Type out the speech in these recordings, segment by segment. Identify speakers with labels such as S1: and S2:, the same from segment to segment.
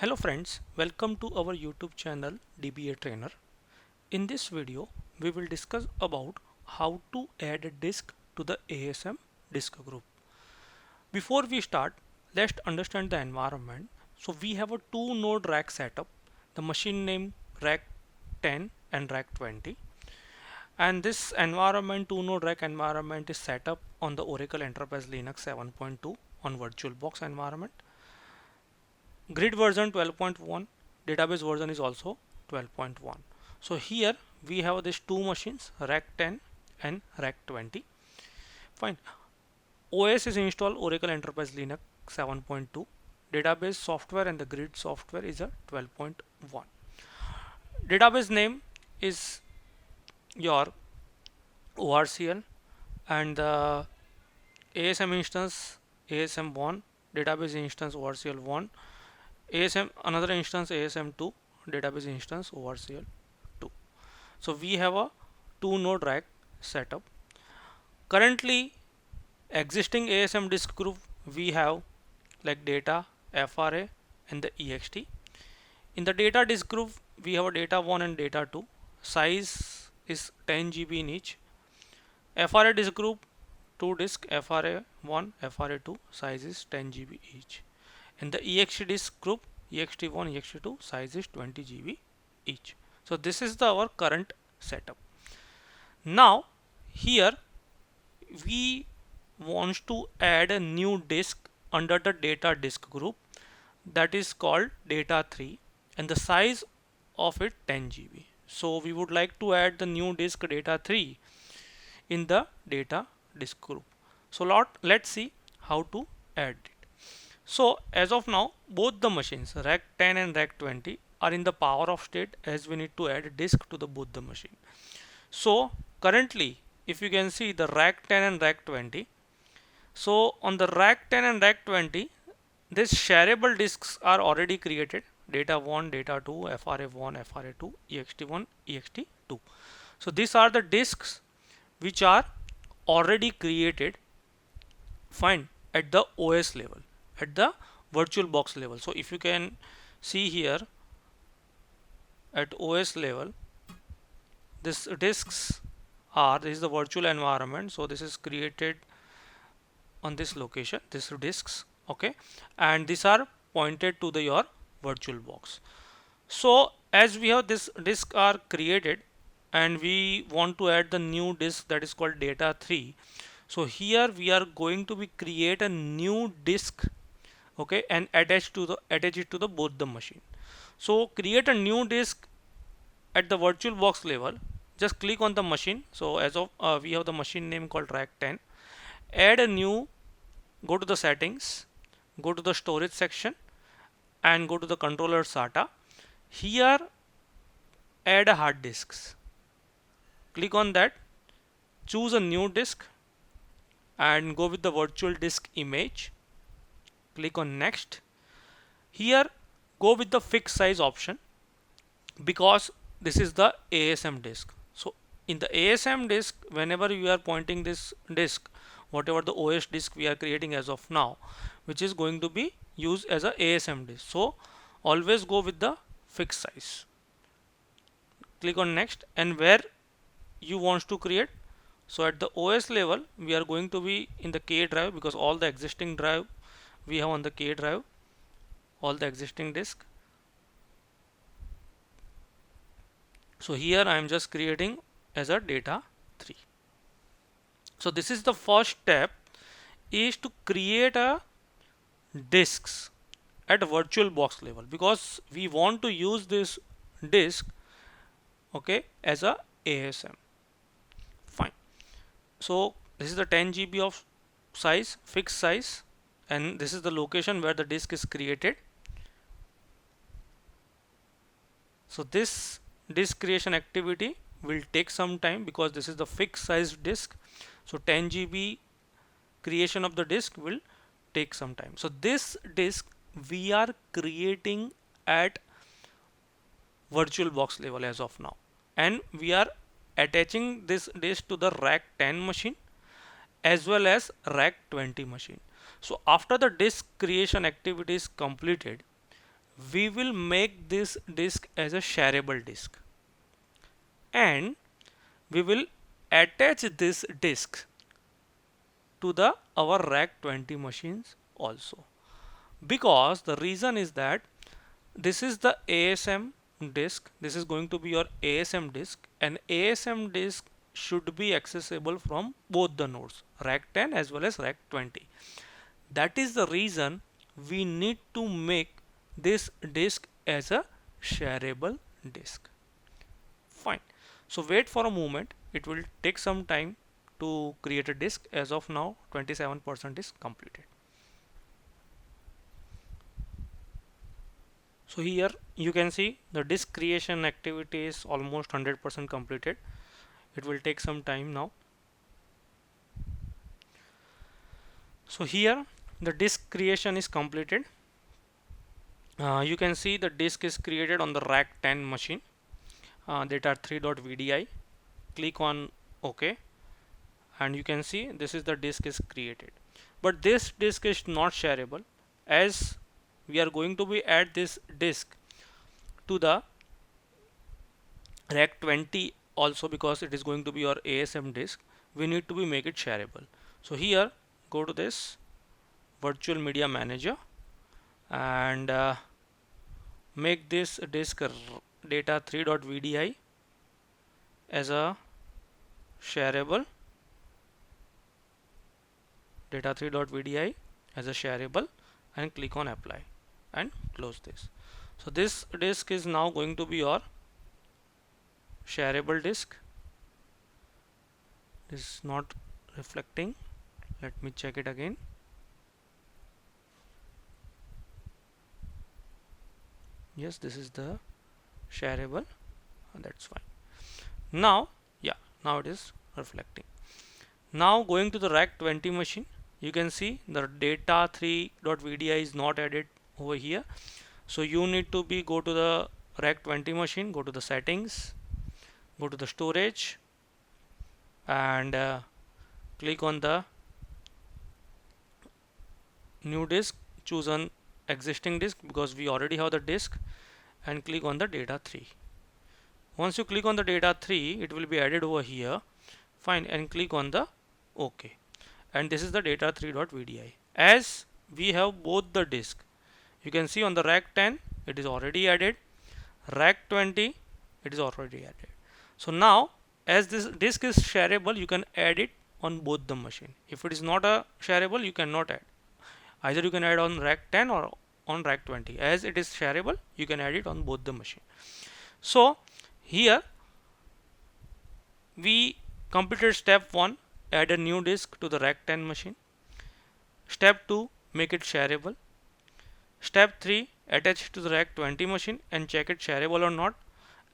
S1: Hello friends, welcome to our YouTube channel DBA Trainer. In this video, we will discuss about how to add a disk to the ASM disk group. Before we start, let's understand the environment. So we have a two node rack setup, the machine name rack 10 and rack 20. And this environment, two node rack environment is set up on the Oracle Enterprise Linux 7.2 on VirtualBox environment. Grid version 12.1, database version is also 12.1. So here we have these two machines, rack 10 and rack 20. Fine. OS is installed Oracle Enterprise Linux 7.2. Database software and the grid software is a 12.1. Database name is your ORCL and the ASM instance ASM1, database instance ORCL1, ASM another instance ASM2, database instance ORCL2. So we have a two node rack setup. Currently existing ASM disk group we have like data, FRA and the EXT. In the data disk group we have a data 1 and data 2. Size is 10 GB in each. FRA disk group 2 disk, FRA 1, FRA 2, size is 10 GB each. In the ext disk group, ext1, ext2, size is 20 GB each. So this is our current setup. Now here we want to add a new disk under the data disk group, that is called data 3, and the size of it 10 GB. So we would like to add the new disk data 3 in the data disk group. So let's see how to add it. So as of now, both the machines rack 10 and rack 20 are in the power off state, as we need to add a disk to the both the machine. So currently if you can see the rack 10 and rack 20, so on the rack 10 and rack 20 these shareable disks are already created, data 1, data 2, FRA1, FRA2, ext1, ext2. So these are the disks which are already created, fine, at the OS level, at the VirtualBox level. So if you can see here at OS level, this disks are, this is the virtual environment, so this is created on this location, this disks, okay, and these are pointed to the your VirtualBox. So as we have this disk are created and we want to add the new disk, that is called data 3. So here we are going to be create a new disk, okay, and attach it to the both the machine. So create a new disk at the VirtualBox level. Just click on the machine. So as of we have the machine name called rack 10. Add a new, go to the settings, go to the storage section and go to the controller SATA. Here add a hard disks. Click on that, choose a new disk and go with the virtual disk image. Click on next. Here go with the fixed size option because this is the ASM disk. So in the ASM disk, whenever you are pointing this disk, whatever the OS disk we are creating as of now, which is going to be used as a ASM disk. So always go with the fixed size. Click on next, and where you want to create. So at the OS level we are going to be in the K drive because all the existing drive we have on the K drive, all the existing disk. So here I am just creating as a data 3. So this is the first step, is to create a disks at a VirtualBox level because we want to use this disk, okay, as a ASM. Fine. So this is the 10 GB of size, fixed size, and this is the location where the disk is created. So this disk creation activity will take some time because this is the fixed size disk. So 10 GB creation of the disk will take some time. So this disk we are creating at VirtualBox level as of now, and we are attaching this disk to the rack 10 machine as well as rack 20 machine. So after the disk creation activity is completed, we will make this disk as a shareable disk, and we will attach this disk to the our rack 20 machines also, because the reason is that this is the ASM disk. This is going to be your ASM disk, and ASM disk should be accessible from both the nodes, rack 10 as well as rack 20. That is the reason we need to make this disk as a shareable disk. Fine. So wait for a moment. It will take some time to create a disk. As of now, 27% is completed. So here you can see the disk creation activity is almost 100% completed. It will take some time now. So here the disk creation is completed. You can see the disk is created on the rack 10 machine, data3.vdi. Click on OK, and you can see this is the disk is created. But this disk is not shareable, as we are going to be add this disk to the rack 20 also, because it is going to be your ASM disk. We need to be make it shareable. So here go to this virtual media manager and make this disk data3.vdi as a shareable, data3.vdi as a shareable, and click on apply and close this. So this disk is now going to be your shareable disk. This is not reflecting. Let me check it again. Yes, this is the shareable. That's fine. Now, yeah, now it is reflecting. Now going to the rack 20 machine, you can see the data3.vdi is not added over here. So you need to be go to the rack 20 machine, go to the settings, go to the storage, and click on the new disk. Choose an existing disk because we already have the disk, and click on the data 3. Once you click on the data 3, it will be added over here. Fine, and click on the OK. And this is the data3.vdi. As we have both the disk, you can see on the rack 10 it is already added, rack 20 it is already added. So now as this disk is shareable, you can add it on both the machine. If it is not a shareable, you cannot add. Either you can add on rack 10 or on rack 20. As it is shareable, you can add it on both the machine. So here we completed step 1, add a new disk to the rack 10 machine. Step 2, make it shareable. Step 3, attach it to the rack 20 machine and check it shareable or not.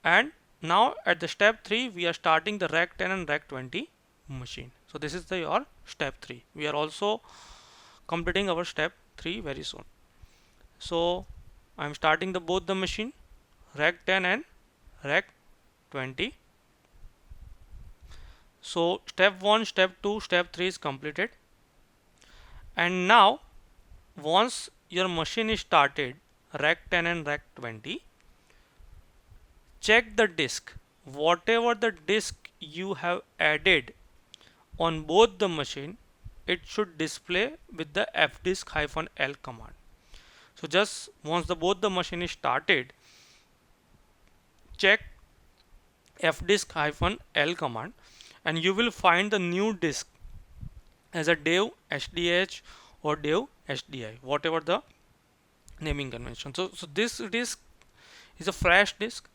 S1: And now at the step 3, we are starting the rack 10 and rack 20 machine. So this is the your step 3. We are also completing our step 3 very soon. So I am starting the both the machine, rack 10 and rack 20. So step 1, step 2, step 3 is completed. And now once your machine is started, rack 10 and rack 20, check the disk. Whatever the disk you have added on both the machine, it should display with the fdisk-l command. So just once the both the machine is started, check fdisk-l command, and you will find the new disk as a dev sdh or dev sdi, whatever the naming convention. So this disk is a fresh disk,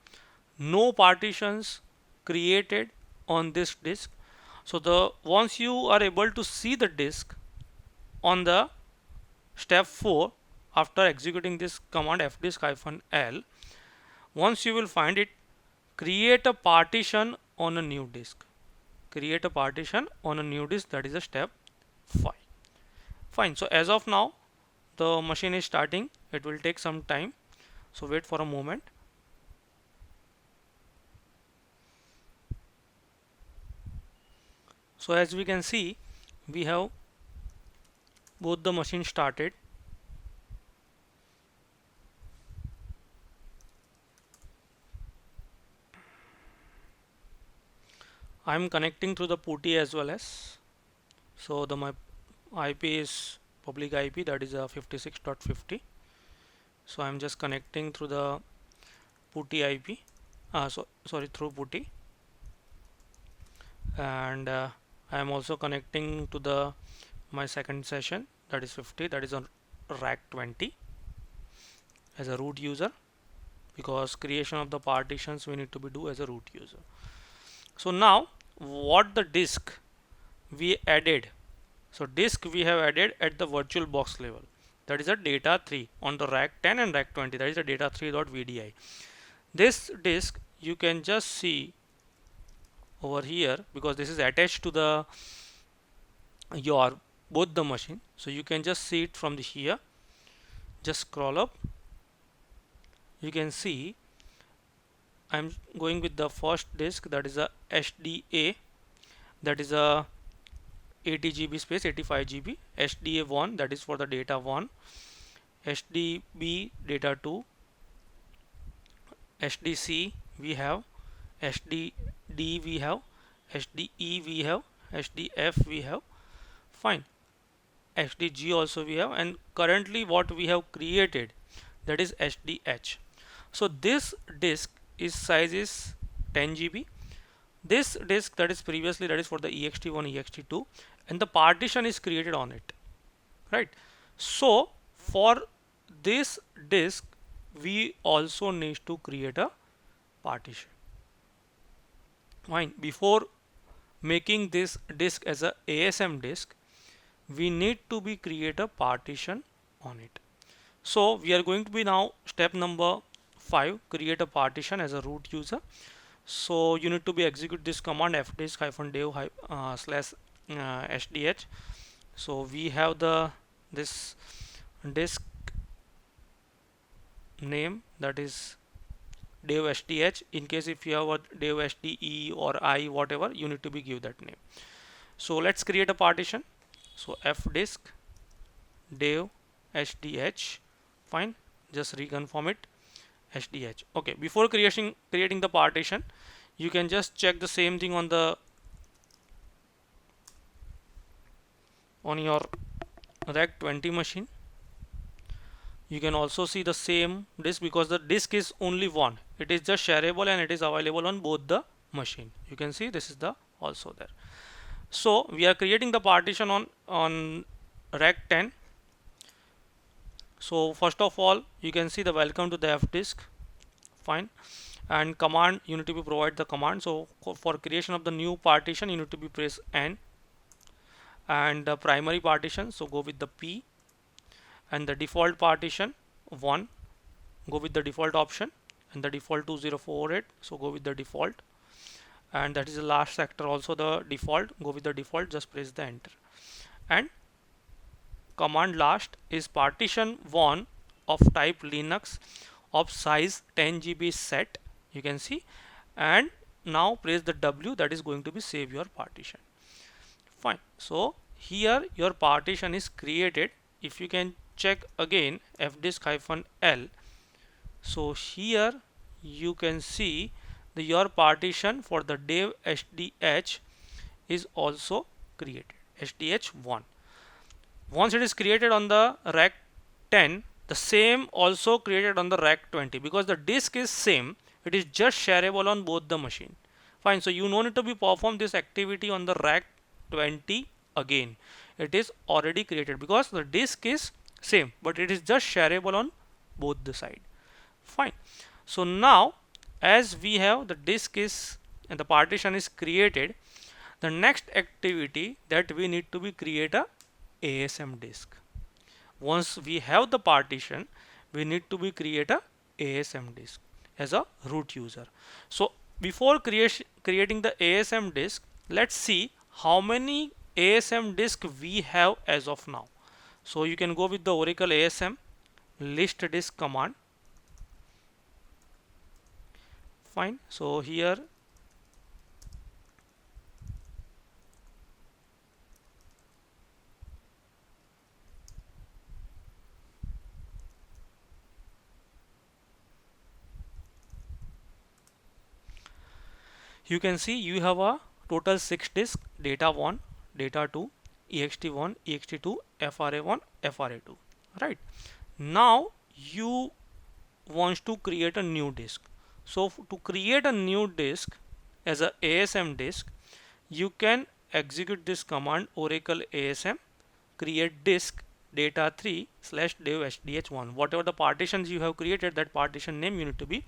S1: no partitions created on this disk. So the once you are able to see the disk on the step 4 after executing this command fdisk-l, once you will find it, create a partition on a new disk. Create a partition on a new disk, that is a step 5. Fine. So as of now the machine is starting. It will take some time, so wait for a moment. So as we can see, we have both the machine started. I'm connecting through the PuTTY as well as. So the my IP is public IP, that is a 56.50. So I'm just connecting through the PuTTY IP. Sorry, through PuTTY, and I am also connecting to the my second session, that is 50, that is on rack 20 as a root user, because creation of the partitions we need to be do as a root user. So now what the disk we added, so disk we have added at the virtual box level, that is a data 3 on the rack 10 and rack 20, that is a data 3.vdi. This disk you can just see over here because this is attached to the your both the machine, so you can just see it from the here. Just scroll up, you can see I'm going with the first disk, that is a HDA, that is a 80 GB space, 85 GB, HDA1 that is for the data 1, HDB data 2, HDC we have, HDD we have, HDE we have, HDF we have, fine, HDG also we have, and currently what we have created, that is HDH. So this disk is size is 10 GB. This disk that is previously, that is for the ext1 ext2, and the partition is created on it, right? So for this disk we also need to create a partition. Fine, before making this disk as a ASM disk we need to be create a partition on it. So we are going to be now step number 5, create a partition as a root user. So you need to be execute this command fdisk-dev slash /sdh. So we have the this disk name, that is dev sdh. In case if you have a dev sde or I, whatever, you need to be give that name. So let's create a partition. So fdisk dev sdh, fine, just reconfirm it sdh. Okay, before creating the partition, you can just check the same thing on the on your rack 20 machine. You can also see the same disk because the disk is only one, it is just shareable and it is available on both the machine. You can see this is the also there. So we are creating the partition on rack 10. So first of all you can see the welcome to the fdisk, fine, and command you need to be provide the command. So for creation of the new partition you need to be press N, and the primary partition, so go with the P, and the default partition 1, go with the default option, and the default 2048, so go with the default, and that is the last sector also the default, go with the default, just press the enter. And command last is partition 1 of type Linux of size 10 GB set, you can see, and now press the W, that is going to be save your partition. Fine, so here your partition is created. If you can check again fdisk-l, so here you can see the your partition for the dev sdh is also created, sdh1. Once it is created on the rack 10, the same also created on the rack 20 because the disk is same, it is just shareable on both the machine. Fine, so you no need to be perform this activity on the rack 20 again, it is already created because the disk is same but it is just shareable on both the side. Fine, so now as we have the disk is and the partition is created, the next activity that we need to be create a ASM disk. Once we have the partition, we need to be create a ASM disk as a root user. So before creating the ASM disk, let's see how many ASM disk we have as of now. So you can go with the Oracle ASM list disk command. Fine, so here you can see you have a total 6 disk: data 1, data 2, ext1, ext2, fra1, fra2. Right. Now you wants to create a new disk. So to create a new disk as a ASM disk, you can execute this command: oracle asm create disk data 3 slash dev sdh1. Whatever the partitions you have created, that partition name you need to be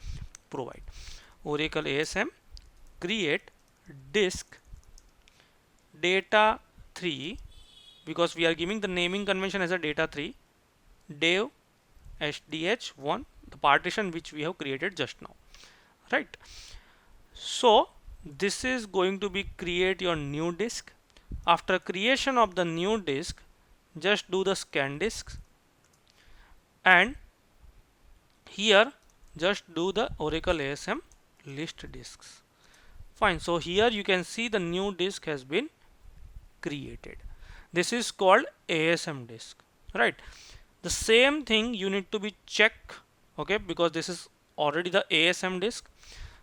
S1: provide. Oracle asm create disk data 3, because we are giving the naming convention as a data 3, dev sdh1, the partition which we have created just now. Right. So this is going to be create your new disk. After creation of the new disk, just do the scan disks, and here just do the oracle asm list disks. Fine. So here you can see the new disk has been created. This is called ASM disk. Right. The same thing you need to be check, okay, because this is already the ASM disk.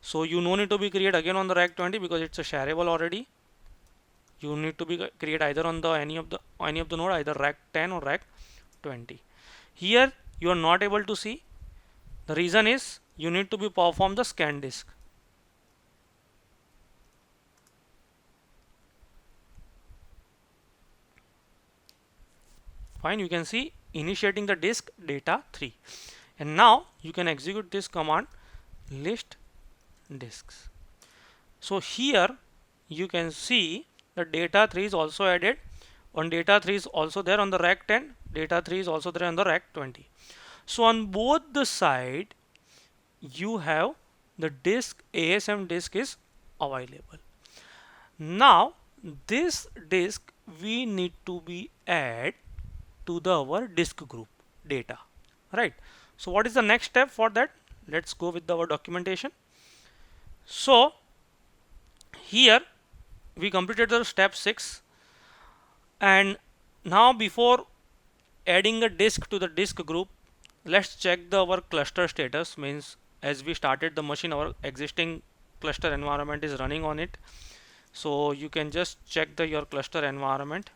S1: So you no need to be create again on the rack 20 because it's a shareable already. You need to be create either on the any of the node, either rack 10 or rack 20. Here you are not able to see. The reason is you need to be perform the scan disk. Fine, you can see initiating the disk data 3, and now you can execute this command list disks. So here you can see the data 3 is also added. On data 3 is also there on the rack 10, data 3 is also there on the rack 20. So on both the side you have the disk, ASM disk is available. Now this disk we need to be add to the our disk group data. Right. So what is the next step for that? Let's go with our documentation. So here we completed the step 6, and now before adding a disk to the disk group, let's check the our cluster status. Means as we started the machine, our existing cluster environment is running on it. So you can just check the your cluster environment,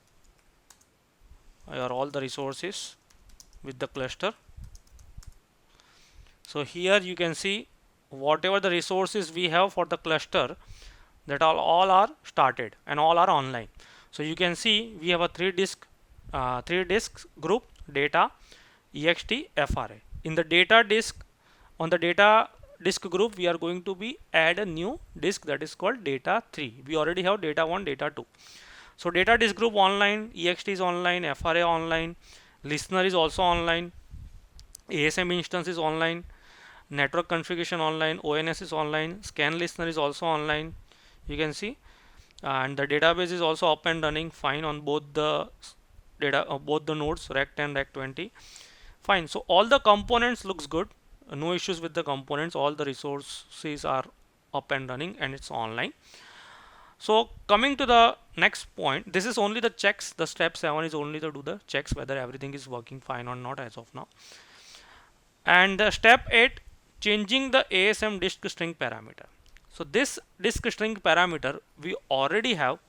S1: your all the resources with the cluster. So here you can see whatever the resources we have for the cluster, that all are started and all are online. So you can see we have a three disks group: data, ext, fra. In the data disk, on the data disk group, we are going to be add a new disk that is called data 3. We already have data 1, data 2. So data disk group online, ext is online, fra online, listener is also online, ASM instance is online, network configuration online, ONS is online, scan listener is also online. You can see, and the database is also up and running fine on both the both the nodes rack 10, rack 20. Fine. So all the components looks good, no issues with the components. All the resources are up and running and it's online. So coming to the next point, this is only the checks. The step 7 is only to do the checks whether everything is working fine or not as of now. And the step 8, changing the ASM disk string parameter. So this disk string parameter we already have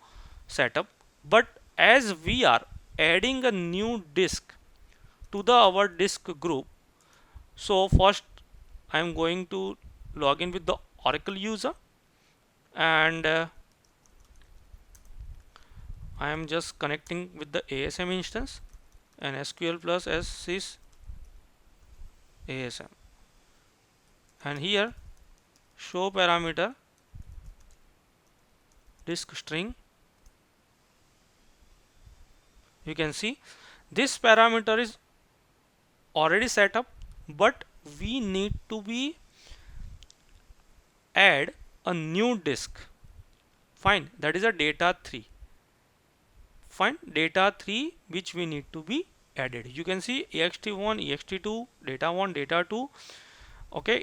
S1: set up, but as we are adding a new disk to the our disk group, so first I am going to log in with the Oracle user, and I am just connecting with the ASM instance, and SQL plus S sys ASM, and here show parameter disk string. You can see this parameter is already set up, but we need to be add a new disk. Fine, that is a data 3. Fine, data 3 which we need to be added. You can see ext1, ext2, data 1, data 2. Okay,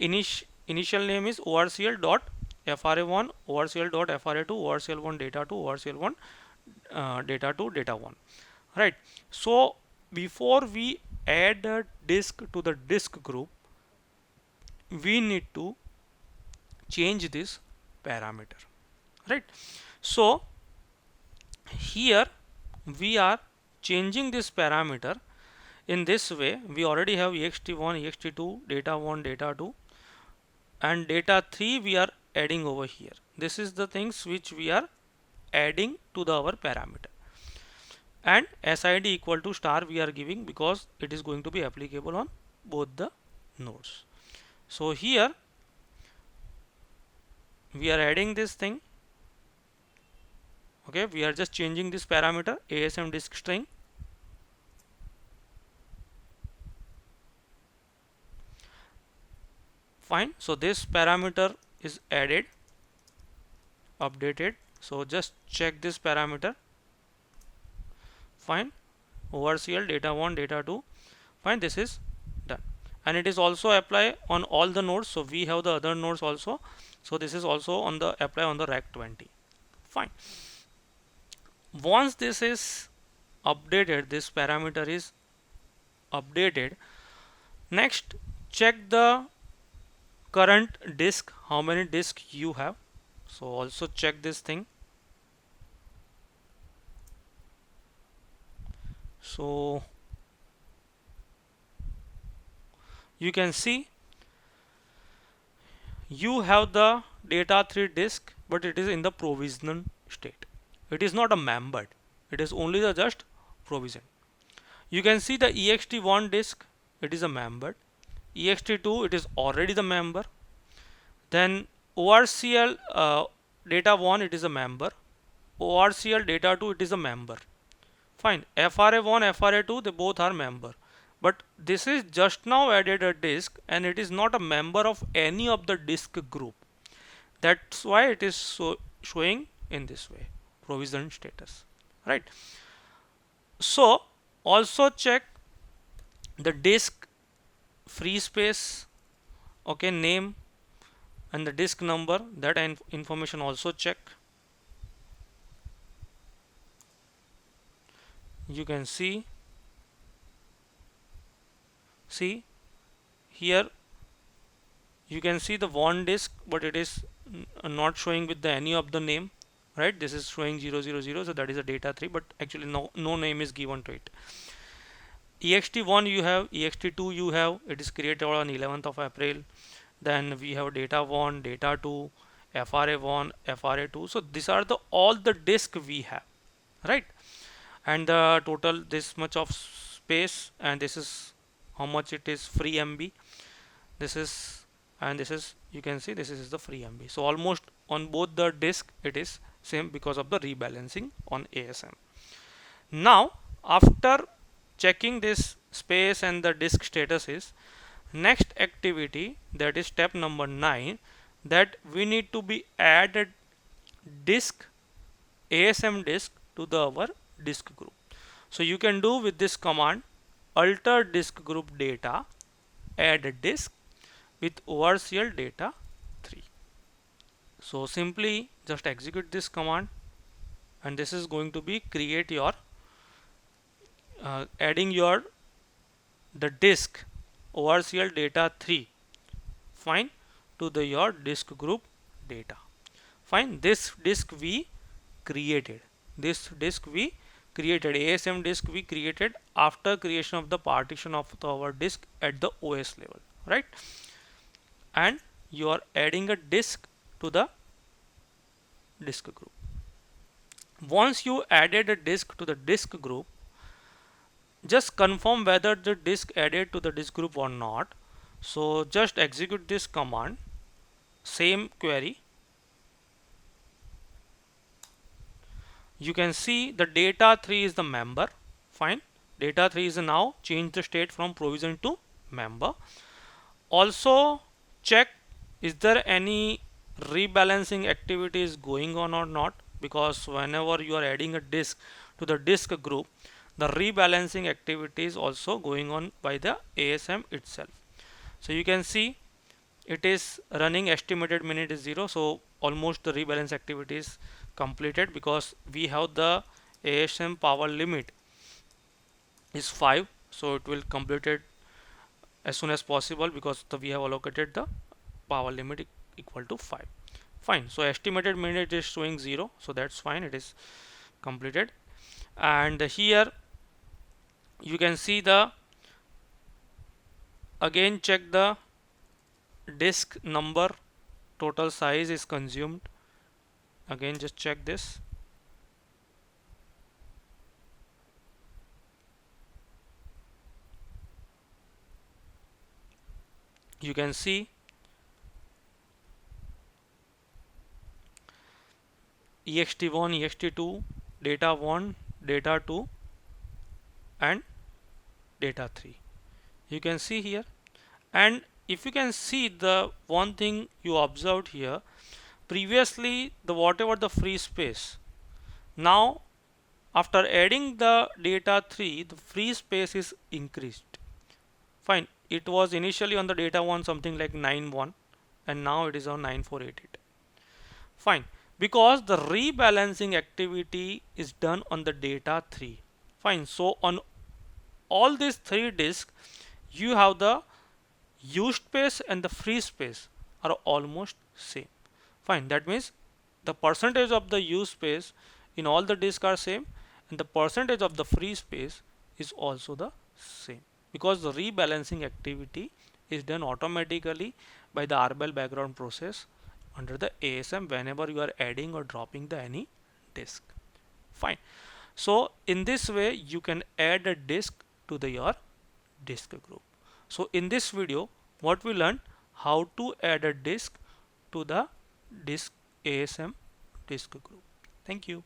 S1: initial name is orcl dot fra1, orcl dot fra2, orcl1 data 2, orcl1 data 2, data 1. Right. So before we add a disk to the disk group, we need to change this parameter. right? So here we are changing this parameter in this way. We already have ext1, ext2, data1, data2, and data3 we are adding over here. This is the things which we are adding to the our parameter, and sid equal to star we are giving because it is going to be applicable on both the nodes. So here we are adding this thing. Okay, we are just changing this parameter asm disk string. Fine. So this parameter is added, updated. So just check this parameter. Fine. ORCL data1, data2. Fine. This is done, and it is also apply on all the nodes. So we have the other nodes also. So this is also on the apply on the rack 20. Fine. Once this is updated, this parameter is updated. Next, check the current disk, how many disks you have. So also check this thing. So you can see you have the data3 disk, but it is in the provisional state. It is not a membered. It is only the just provision. You can see the ext1 disk, it is a membered. ext2, it is already the member. Then ORCL data 1, it is a member. ORCL data 2, it is a member. Fine. FRA1, FRA2, they both are member. But this is just now added a disk, and it is not a member of any of the disk group. That's why it is showing in this way, provision status, right? So also check the disk free space, okay, name and the disk number, that information also check. You can see here you can see the one disk, but it is not showing with the any of the name, right? This is showing 000, so that is a data 3, but actually no name is given to it. ext1 you have, ext2 you have, it is created on 11th of April. Then we have data 1, data 2, FRA1, FRA2. So these are the all the disk we have, right? And the total this much of space, and this is how much it is free MB. This is, and this is, you can see this is the free MB. So almost on both the disk it is same because of the rebalancing on ASM. Now after checking this space and the disk status is next activity, that is step number 9, that we need to be added disk ASM disk to the our disk group. So you can do with this command alter disk group data add disk with ORCL data 3. So simply just execute this command, and this is going to be create your adding your the disk ORCL data 3, fine, to the your disk group data. Fine, this disk we created, ASM disk we created after creation of the partition of our disk at the OS level, right? And you are adding a disk to the disk group. Once you added a disk to the disk group, just confirm whether the disk added to the disk group or not. So just execute this command, same query. You can see the data 3 is the member. Fine, data 3 is now changed the state from provision to member. Also check is there any rebalancing activities going on or not, because whenever you are adding a disk to the disk group, the rebalancing activity is also going on by the ASM itself. So you can see it is running, estimated minute is 0, so almost the rebalance activity is completed because we have the ASM power limit is 5, so it will complete it as soon as possible because we have allocated the power limit equal to 5. Fine. So estimated minute is showing 0, so that's fine, it is completed. And here you can see the, again check the disk number, total size is consumed. Again just check this. You can see ext1, ext2, data1, data2 and data3. You can see here. And if you can see, the one thing you observed here, previously the whatever the free space, now after adding the data 3, the free space is increased. Fine, it was initially on the data 1 something like 91 and now it is on 9488. Fine, because the rebalancing activity is done on the data 3. Fine, so on all these three disks you have the used space and the free space are almost same. Fine, that means the percentage of the used space in all the disks are same and the percentage of the free space is also the same, because the rebalancing activity is done automatically by the RBEL background process under the ASM whenever you are adding or dropping the any disk. Fine, so in this way you can add a disk to the your disk group. So in this video what we learned, how to add a disk to the disk ASM disk group. Thank you.